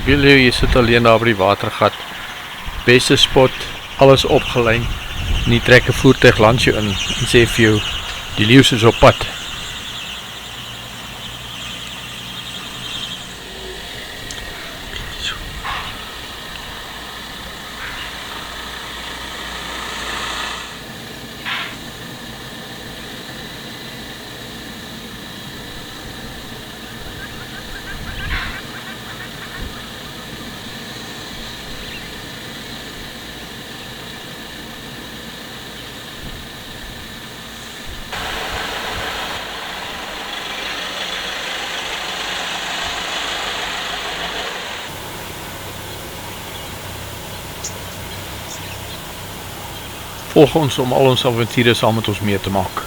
Speel jy sit alleen daar by die watergat. Beste spot, alles opgelyn. En jy trek 'n voertuig langs jou in en sê vir jou, die leeu's is op pad. Volg ons om al ons avonture saam met ons mee te maak.